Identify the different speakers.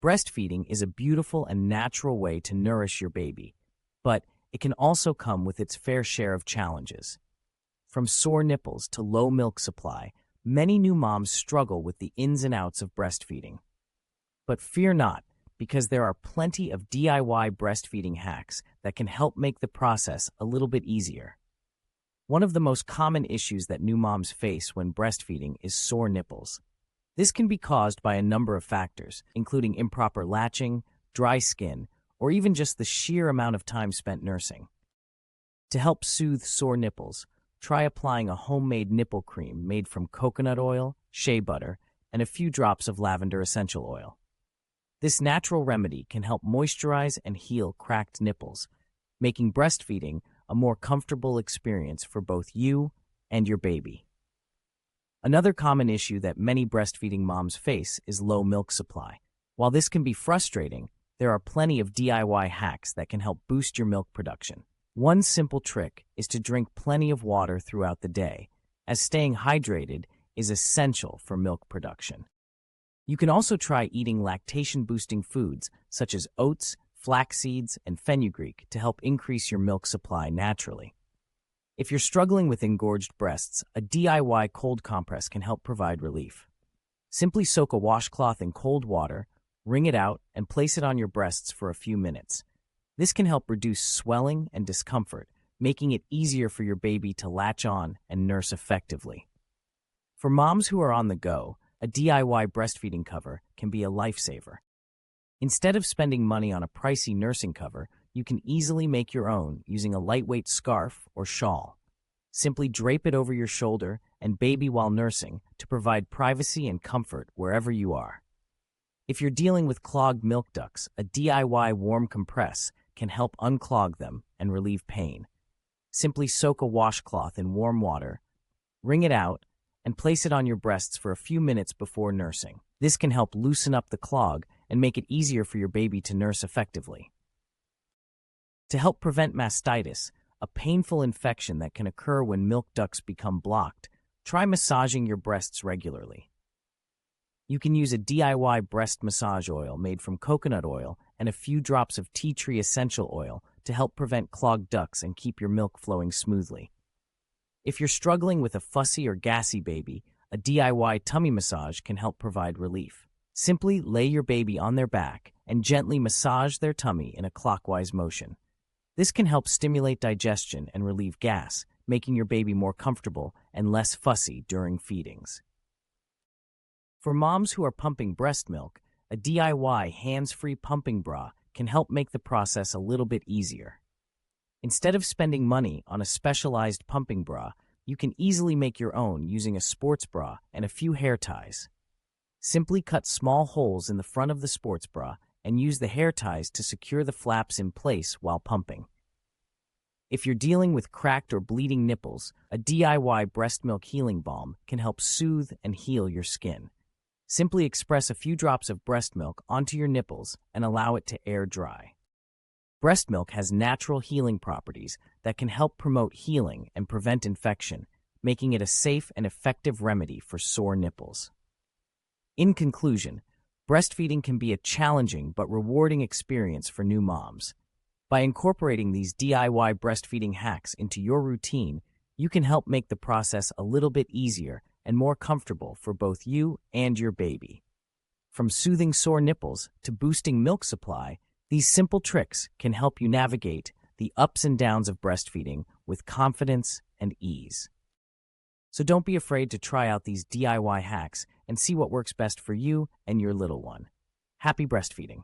Speaker 1: Breastfeeding is a beautiful and natural way to nourish your baby, but it can also come with its fair share of challenges. From sore nipples to low milk supply, many new moms struggle with the ins and outs of breastfeeding. But fear not, because there are plenty of DIY breastfeeding hacks that can help make the process a little bit easier. One of the most common issues that new moms face when breastfeeding is sore nipples. This can be caused by a number of factors, including improper latching, dry skin, or even just the sheer amount of time spent nursing. To help soothe sore nipples, try applying a homemade nipple cream made from coconut oil, shea butter, and a few drops of lavender essential oil. This natural remedy can help moisturize and heal cracked nipples, making breastfeeding a more comfortable experience for both you and your baby. Another common issue that many breastfeeding moms face is low milk supply. While this can be frustrating, there are plenty of DIY hacks that can help boost your milk production. One simple trick is to drink plenty of water throughout the day, as staying hydrated is essential for milk production. You can also try eating lactation-boosting foods such as oats, flax seeds, and fenugreek to help increase your milk supply naturally. If you're struggling with engorged breasts, a DIY cold compress can help provide relief. Simply soak a washcloth in cold water, wring it out, and place it on your breasts for a few minutes. This can help reduce swelling and discomfort, making it easier for your baby to latch on and nurse effectively. For moms who are on the go, a DIY breastfeeding cover can be a lifesaver. Instead of spending money on a pricey nursing cover, you can easily make your own using a lightweight scarf or shawl. Simply drape it over your shoulder and baby while nursing to provide privacy and comfort wherever you are. If you're dealing with clogged milk ducts, a DIY warm compress can help unclog them and relieve pain. Simply soak a washcloth in warm water, wring it out, and place it on your breasts for a few minutes before nursing. This can help loosen up the clog and make it easier for your baby to nurse effectively. To help prevent mastitis, a painful infection that can occur when milk ducts become blocked, try massaging your breasts regularly. You can use a DIY breast massage oil made from coconut oil and a few drops of tea tree essential oil to help prevent clogged ducts and keep your milk flowing smoothly. If you're struggling with a fussy or gassy baby, a DIY tummy massage can help provide relief. Simply lay your baby on their back and gently massage their tummy in a clockwise motion. This can help stimulate digestion and relieve gas, making your baby more comfortable and less fussy during feedings. For moms who are pumping breast milk, a DIY hands-free pumping bra can help make the process a little bit easier. Instead of spending money on a specialized pumping bra, you can easily make your own using a sports bra and a few hair ties. Simply cut small holes in the front of the sports bra and use the hair ties to secure the flaps in place while pumping. If you're dealing with cracked or bleeding nipples, a DIY breast milk healing balm can help soothe and heal your skin. Simply express a few drops of breast milk onto your nipples and allow it to air dry. Breast milk has natural healing properties that can help promote healing and prevent infection, making it a safe and effective remedy for sore nipples. In conclusion, breastfeeding can be a challenging but rewarding experience for new moms. By incorporating these DIY breastfeeding hacks into your routine, you can help make the process a little bit easier and more comfortable for both you and your baby. From soothing sore nipples to boosting milk supply, these simple tricks can help you navigate the ups and downs of breastfeeding with confidence and ease. So don't be afraid to try out these DIY hacks and see what works best for you and your little one. Happy breastfeeding!